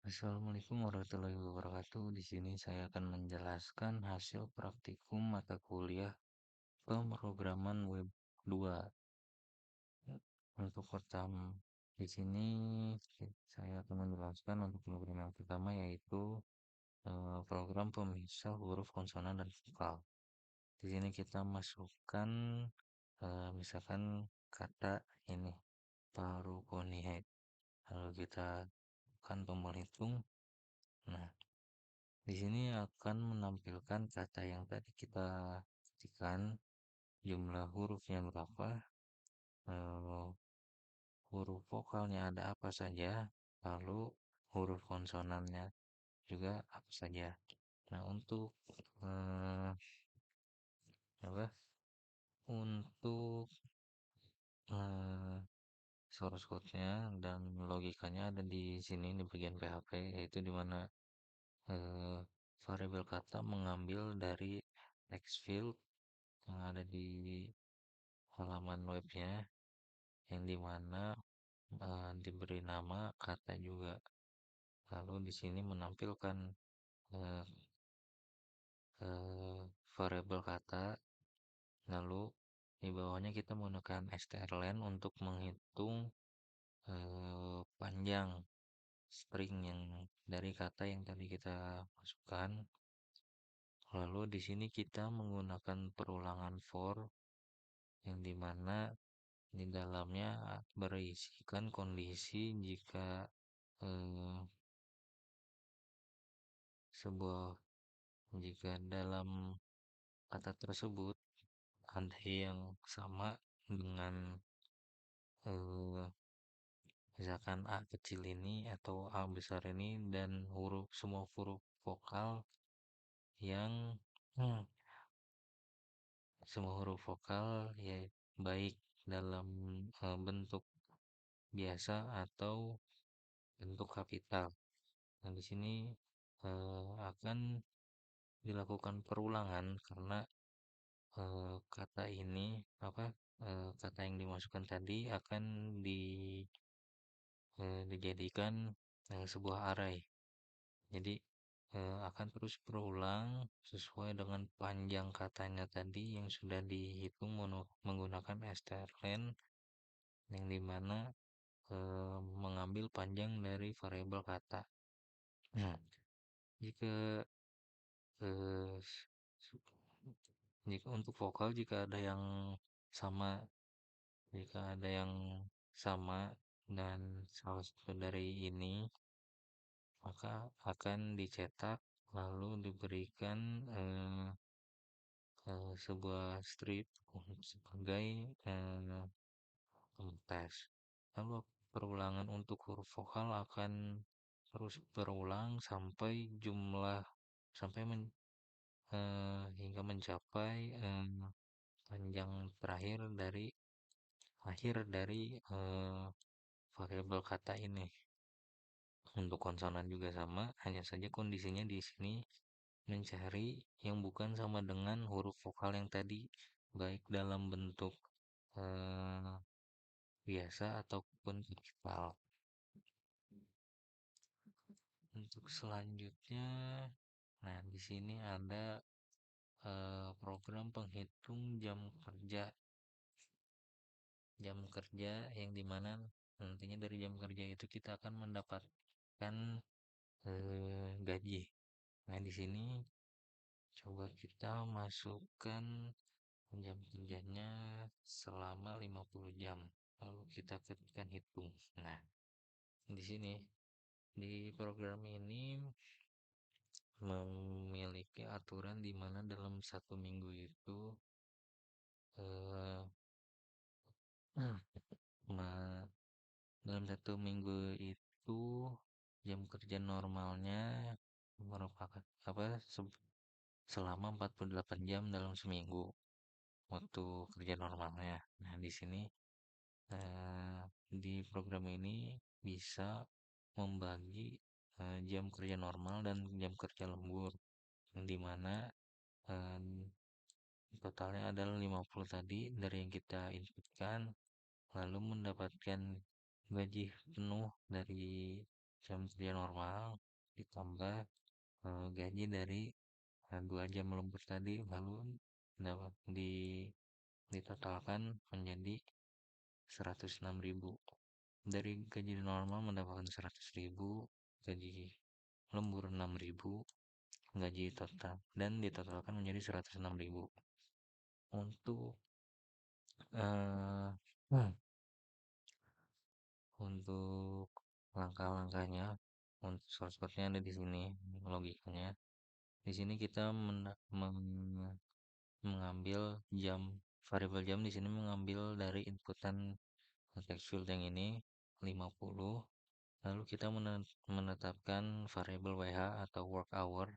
Assalamualaikum warahmatullahi wabarakatuh. Di sini saya akan menjelaskan hasil praktikum mata kuliah pemrograman web 2. Untuk pertama, di sini saya akan menjelaskan untuk program yang pertama yaitu program pemisah huruf konsonan dan vokal. Di sini kita masukkan misalkan kata ini paru konihe. Lalu kita tekan tombol hitung. Nah, di sini akan menampilkan kata yang tadi kita ketikkan, jumlah hurufnya berapa, eh, huruf vokalnya ada apa saja, lalu huruf konsonannya juga apa saja. Nah, untuk eh, apa? Untuk eh, source code-nya dan logikanya ada di sini di bagian PHP, yaitu di mana eh, variabel kata mengambil dari text field yang ada di halaman webnya, yang dimana diberi nama kata juga. Lalu di sini menampilkan eh, variabel kata. Lalu di bawahnya kita menggunakan strlen untuk menghitung panjang string yang dari kata yang tadi kita masukkan. Lalu di sini kita menggunakan perulangan for yang dimana di dalamnya berisikan kondisi jika eh, sebuah jika dalam kata tersebut ada yang sama dengan eh, misalkan A kecil ini atau A besar ini dan semua huruf vokal yang hmm, semua huruf vokal ya baik dalam bentuk biasa atau bentuk kapital. Nah, di sini akan dilakukan perulangan karena kata ini kata yang dimasukkan tadi akan dijadikan sebuah array. Jadi akan terus berulang sesuai dengan panjang katanya tadi yang sudah dihitung menggunakan strlen yang dimana mengambil panjang dari variabel kata. Nah, jika eh, jika untuk vokal sama jika ada yang sama dan salah satu dari ini maka akan dicetak lalu diberikan sebuah strip sebagai tes. Lalu perulangan untuk huruf vokal akan terus berulang sampai hingga mencapai panjang akhir dari variabel kata ini. Untuk konsonan juga sama, hanya saja kondisinya di sini mencari yang bukan sama dengan huruf vokal yang tadi, baik dalam bentuk eh, biasa ataupun kapital. Untuk selanjutnya, nah di sini ada program penghitung jam kerja yang dimana nantinya dari jam kerja itu kita akan mendapatkan gaji. Nah di sini coba kita masukkan jam kerjanya selama 50 jam. Lalu kita ketikkan hitung. Nah, di sini di program ini memiliki aturan di mana dalam satu minggu itu eh, dalam satu minggu itu jam kerja normalnya merupakan selama 48 jam dalam seminggu waktu kerja normalnya. Nah, di sini di program ini bisa membagi jam kerja normal dan jam kerja lembur, yang dimana eh, totalnya adalah 50 tadi dari yang kita inputkan, lalu mendapatkan gaji penuh dari jam kerja normal ditambah gaji dari 2 jam lembur tadi, lalu dapat ditotalkan menjadi 106.000. Dari gaji normal mendapatkan 100.000, gaji lembur 6.000, gaji total dan ditotalkan menjadi 106.000. Untuk eh, hmm, untuk langkah-langkahnya, untuk shortcutnya ada di sini, logikanya. Di sini kita mengambil jam, variabel jam di sini mengambil dari inputan kontekstual yang ini 50, lalu kita menetapkan variabel WH atau work hour,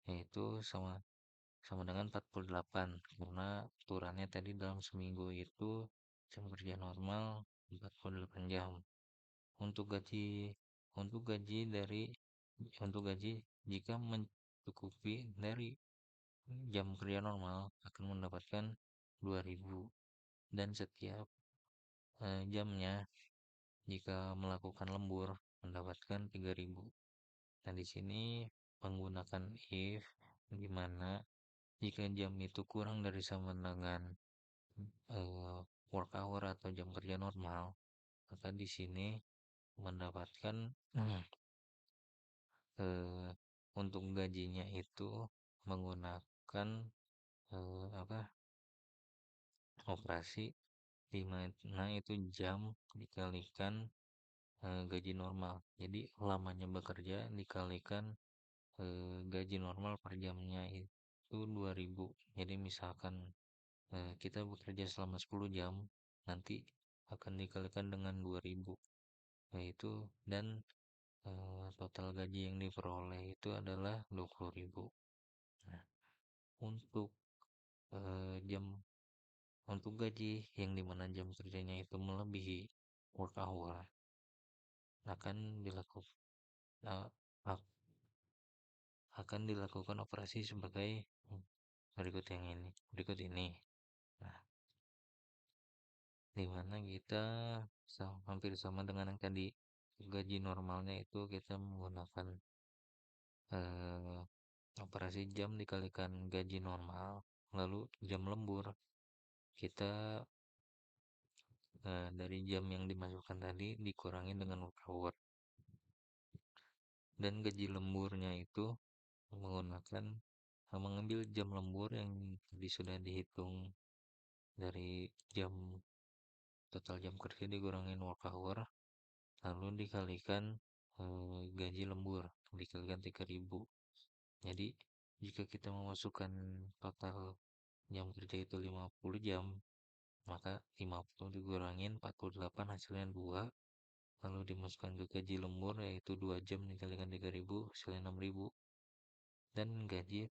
yaitu sama sama dengan 48, karena aturannya tadi dalam seminggu itu jam kerja normal 48 jam. Untuk gaji untuk gaji dari untuk gaji jika mencukupi dari jam kerja normal akan mendapatkan 2.000, dan setiap jamnya jika melakukan lembur mendapatkan 3.000. Nah, di sini menggunakan if, di mana jika jam itu kurang dari sama dengan work hour atau jam kerja normal, maka di sini mendapatkan eh, untuk gajinya itu menggunakan apa, operasi, di mana itu jam dikalikan gaji normal. Jadi lamanya bekerja dikalikan gaji normal per jamnya itu 2.000. Jadi misalkan kita bekerja selama 10 jam, nanti akan dikalikan dengan 2.000, yaitu, dan total gaji yang diperoleh itu adalah 20.000. Nah, untuk jam untuk gaji yang dimana jam kerjanya itu melebihi work hour akan dilakukan uh, akan dilakukan operasi sebagai berikut ini. Nah, dimana kita hampir sama dengan yang tadi, gaji normalnya itu kita menggunakan eh, operasi jam dikalikan gaji normal, lalu jam lembur kita dari jam yang dimasukkan tadi dikurangi dengan work hour, dan gaji lemburnya itu menggunakan mengambil jam lembur yang tadi sudah dihitung dari total jam kerja dikurangin work hour, lalu dikalikan gaji lembur dikalikan 3.000. Jadi jika kita memasukkan total jam kerja itu 50 jam, maka 50 dikurangin 48 hasilnya 2, lalu dimasukkan ke gaji lembur yaitu 2 jam dikalikan 3.000 hasilnya 6.000, dan gaji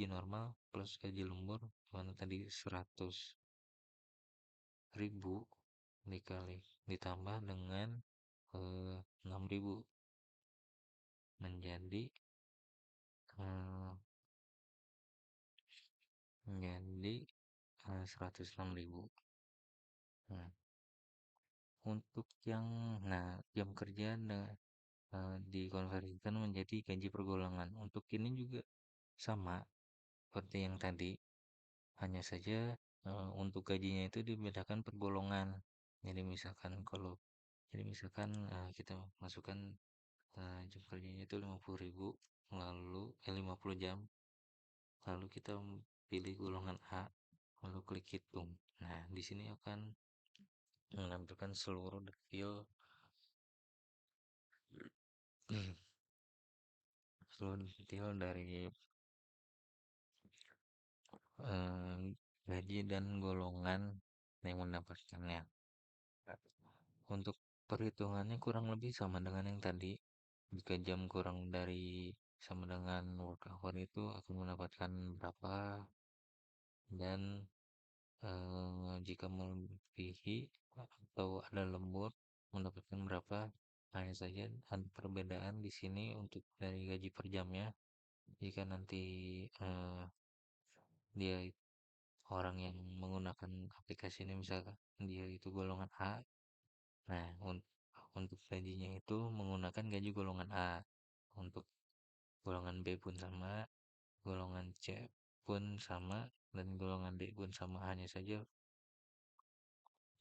normal plus gaji lembur mana tadi 100.000 dikali ditambah dengan 6.000 menjadi eh, menjadi 106.000. Nah, untuk yang jam kerja dikonversikan menjadi gaji pergolongan. Untuk ini juga sama seperti yang tadi, hanya saja untuk gajinya itu dibedakan per golongan. Jadi misalkan kita masukkan jam kerjanya itu 50.000, lalu 50 jam, lalu kita pilih golongan A, lalu klik hitung. Nah, di sini akan menampilkan seluruh detail dari eh, gaji dan golongan yang mendapatkannya. Untuk perhitungannya kurang lebih sama dengan yang tadi. Jika jam kurang dari sama dengan work hour itu akan mendapatkan berapa, dan jika melebihi atau ada lembur mendapatkan berapa. Hanya saja ada perbedaan di sini untuk dari gaji per jamnya. Jika nanti eh, dia orang yang menggunakan aplikasi ini misalkan dia itu golongan A, nah Untuk gajinya itu menggunakan gaji golongan A. Untuk golongan B pun sama, golongan C pun sama, dan golongan D pun sama. Hanya saja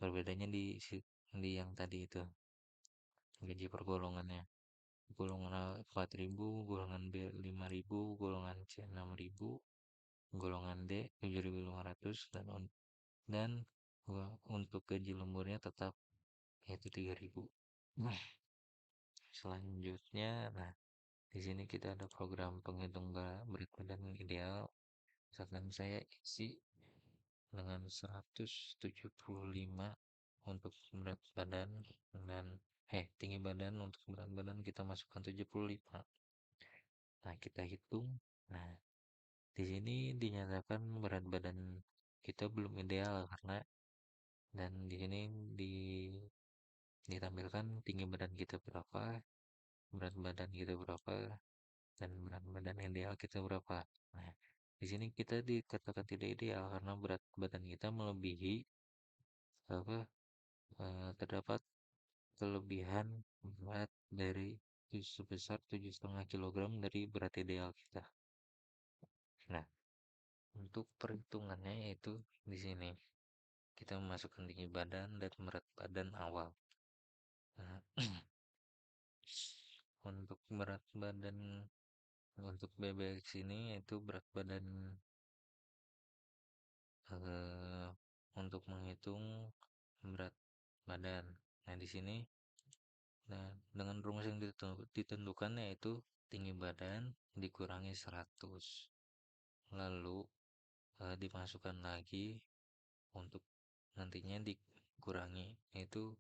berbedanya di yang tadi itu, gaji per golongannya. Golongan A 4.000, golongan B 5.000, golongan C 6.000, golongan D 7.500, dan untuk gaji lemburnya tetap yaitu 3.000. Nah, selanjutnya, nah di sini kita ada program penghitung berat badan ideal. Misalkan saya isi dengan 175 untuk berat badan, dan tinggi badan. Untuk berat badan kita masukkan 75. Nah, kita hitung. Nah, di sini dinyatakan berat badan kita belum ideal karena, dan di sini di ditampilkan tinggi badan kita berapa, berat badan kita berapa, dan berat badan ideal kita berapa. Nah, di sini kita dikatakan tidak ideal karena berat badan kita melebihi apa, terdapat kelebihan berat dari sebesar 7,5 kilogram dari berat ideal kita. Nah, untuk perhitungannya yaitu di sini kita memasukkan tinggi badan dan berat badan awal. Nah, untuk berat badan untuk BBX ini yaitu berat badan, eh, untuk menghitung berat badan. Nah, di sini, nah, dengan rumus yang ditentukan yaitu tinggi badan dikurangi 100. Lalu dimasukkan lagi untuk nantinya dikurangi, yaitu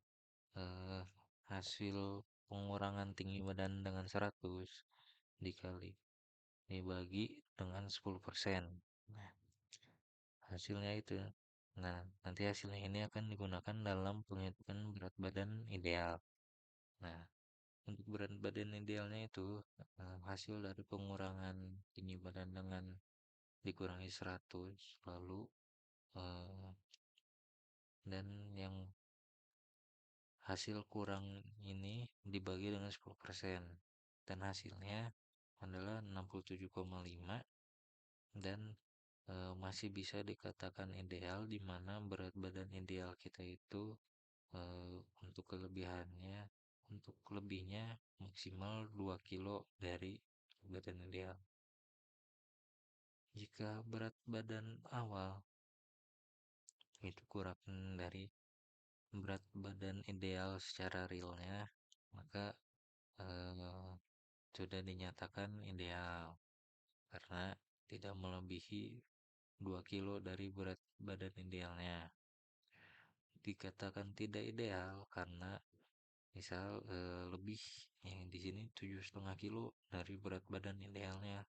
eh, hasil pengurangan tinggi badan dengan 100 dikali dibagi dengan 10%. Nah, hasilnya itu. Nah, nanti hasilnya ini akan digunakan dalam penghitungan berat badan ideal. Nah, untuk berat badan idealnya itu hasil dari pengurangan tinggi badan dengan dikurangi 100, lalu eh, dan yang hasil kurang ini dibagi dengan 10%, dan hasilnya adalah 67,5, dan masih bisa dikatakan ideal, di mana berat badan ideal kita itu untuk kelebihannya, untuk lebihnya maksimal 2 kilo dari badan ideal. Jika berat badan awal itu kurang dari berat badan ideal secara realnya, maka eh, sudah dinyatakan ideal karena tidak melebihi 2 kilo dari berat badan idealnya. Dikatakan tidak ideal karena misal lebih, yang di sini 7,5 kilo dari berat badan idealnya.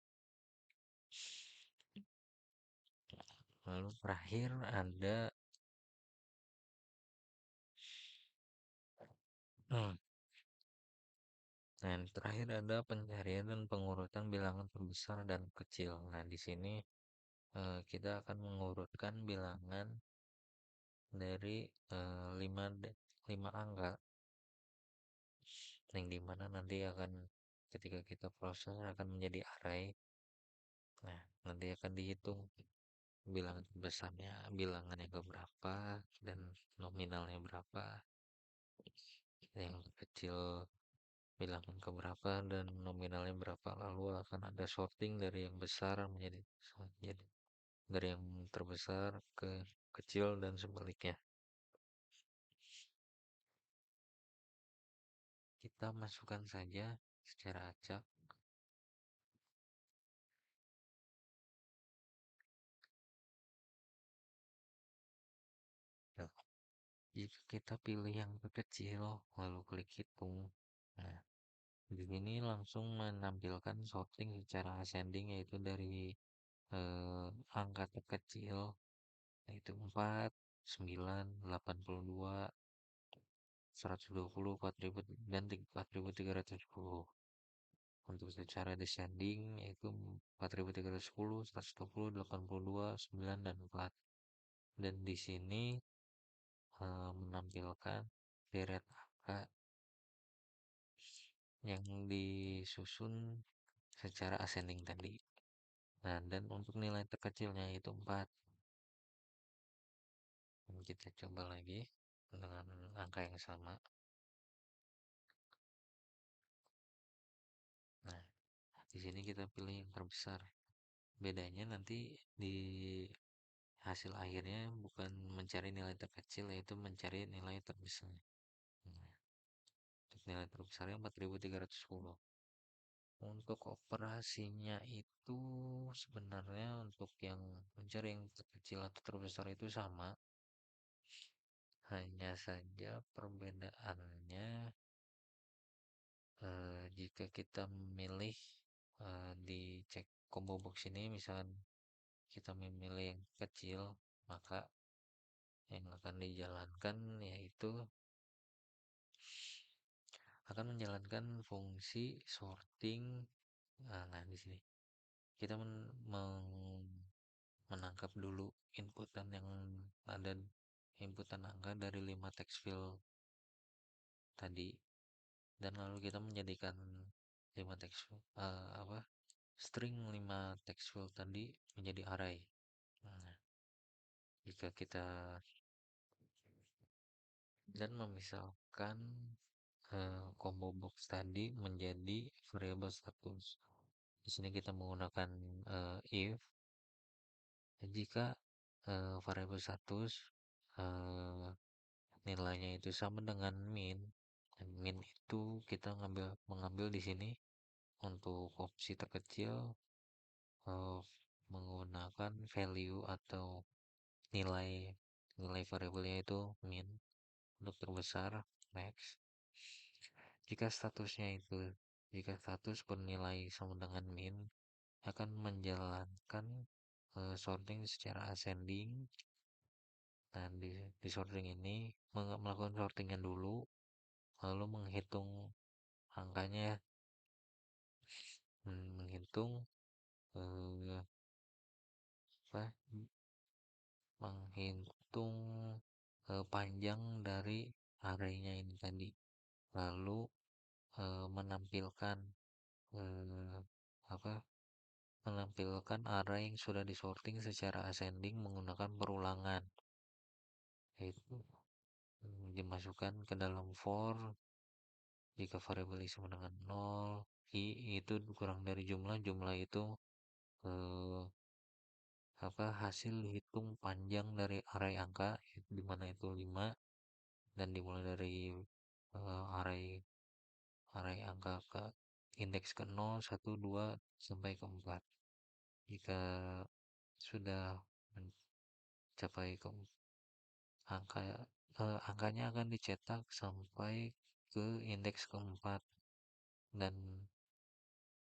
Lalu terakhir ada, hmm, nah terakhir ada pencarian dan pengurutan bilangan terbesar dan kecil. Nah, di sini kita akan mengurutkan bilangan dari 5 5 angka, yang dimana nanti akan ketika kita proses akan menjadi array. Nah, nanti akan dihitung bilangan terbesarnya, bilangannya berapa, dan nominalnya berapa. Yang kecil bilangan keberapa dan nominalnya berapa. Lalu akan ada sorting dari yang besar menjadi dari yang terbesar ke kecil dan sebaliknya. Kita masukkan saja secara acak. Nah, jika kita pilih yang terkecil lalu klik hitung, nah di sini langsung menampilkan sorting secara ascending, yaitu dari angka terkecil yaitu 4, 9, 82, 120, 4.000, dan 4.310. Untuk secara descending yaitu 4.310, 120, 82, 9, dan 4. Dan di sini menampilkan deret angka yang disusun secara ascending tadi. Nah, dan untuk nilai terkecilnya itu 4. Kita coba lagi dengan angka yang sama. Nah, di sini kita pilih yang terbesar. Bedanya nanti di hasil akhirnya bukan mencari nilai terkecil, yaitu mencari nilai terbesar. Nah, untuk nilai terbesarnya 4.310. Untuk operasinya itu sebenarnya untuk yang mencari yang terkecil atau terbesar itu sama, hanya saja perbedaannya jika kita memilih di cek combo box ini, misalkan kita memilih yang kecil, maka yang akan dijalankan yaitu akan menjalankan fungsi sorting. Nah, di sini kita menangkap dulu inputan yang ada, inputan angka dari 5 text field tadi, dan lalu kita menjadikan 5 text field, string 5 text field tadi menjadi array. Nah, jika kita dan memisalkan combo box tadi menjadi variabel status. Di sini kita menggunakan if jika variabel status eh, nilainya itu sama dengan min, dan min itu kita mengambil di sini untuk opsi terkecil eh, menggunakan value atau nilai nilai variabelnya itu min, untuk terbesar max. Jika statusnya itu jika status bernilai sama dengan min, akan menjalankan sorting secara ascending. Nah, di sorting ini melakukan sortingnya dulu, lalu menghitung angkanya, menghitung eh, apa menghitung panjang dari arraynya ini tadi, lalu menampilkan eh, apa menampilkan array yang sudah disorting secara ascending menggunakan perulangan, yaitu dimasukkan ke dalam for jika variabel i sama dengan 0, i itu kurang dari jumlah itu eh, hasil hitung panjang dari array angka, di mana itu 5, dan dimulai dari array array angka ke indeks ke 0, 1, 2 sampai ke 4. Jika sudah mencapai ke angka angkanya akan dicetak sampai ke indeks keempat, dan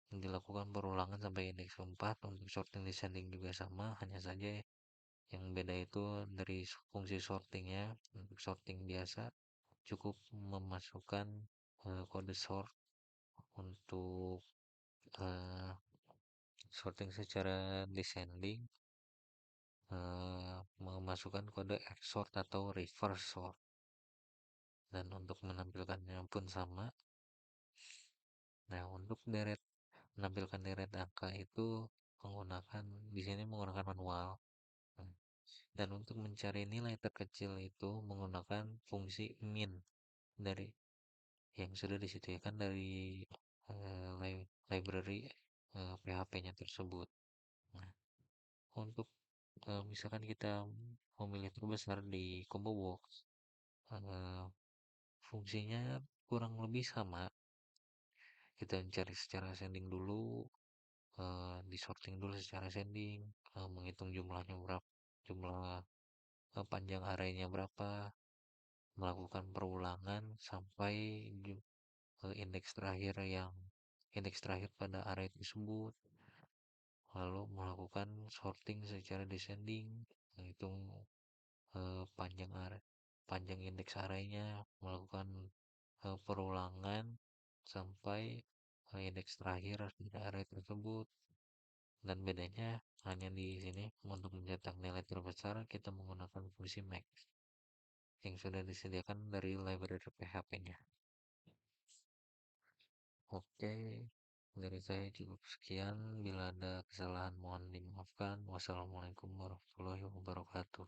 dilakukan perulangan sampai indeks keempat. Untuk sorting descending juga sama, hanya saja yang beda itu dari fungsi sortingnya. Untuk sorting biasa cukup memasukkan kode sort. Untuk uh, sorting secara descending memasukkan kode XOR atau reverse sort, dan untuk menampilkannya pun sama. Nah, untuk menampilkan deret angka itu di sini menggunakan manual. Nah, dan untuk mencari nilai terkecil itu menggunakan fungsi min dari yang sudah disediakan dari library PHP-nya tersebut. Nah, untuk misalkan kita memilih terbesar di combo box, eh, fungsinya kurang lebih sama. Kita cari secara ascending dulu, disorting dulu secara ascending, menghitung jumlahnya berapa, jumlah panjang arraynya berapa, melakukan perulangan sampai indeks terakhir pada array tersebut, lalu melakukan sorting secara descending, menghitung panjang indeks arraynya, melakukan perulangan sampai indeks terakhir pada array tersebut. Dan bedanya hanya di sini, untuk mencetak nilai terbesar kita menggunakan fungsi max yang sudah disediakan dari library PHP-nya. Oke, dari saya cukup sekian. Bila ada kesalahan mohon dimaafkan. Wassalamualaikum warahmatullahi wabarakatuh.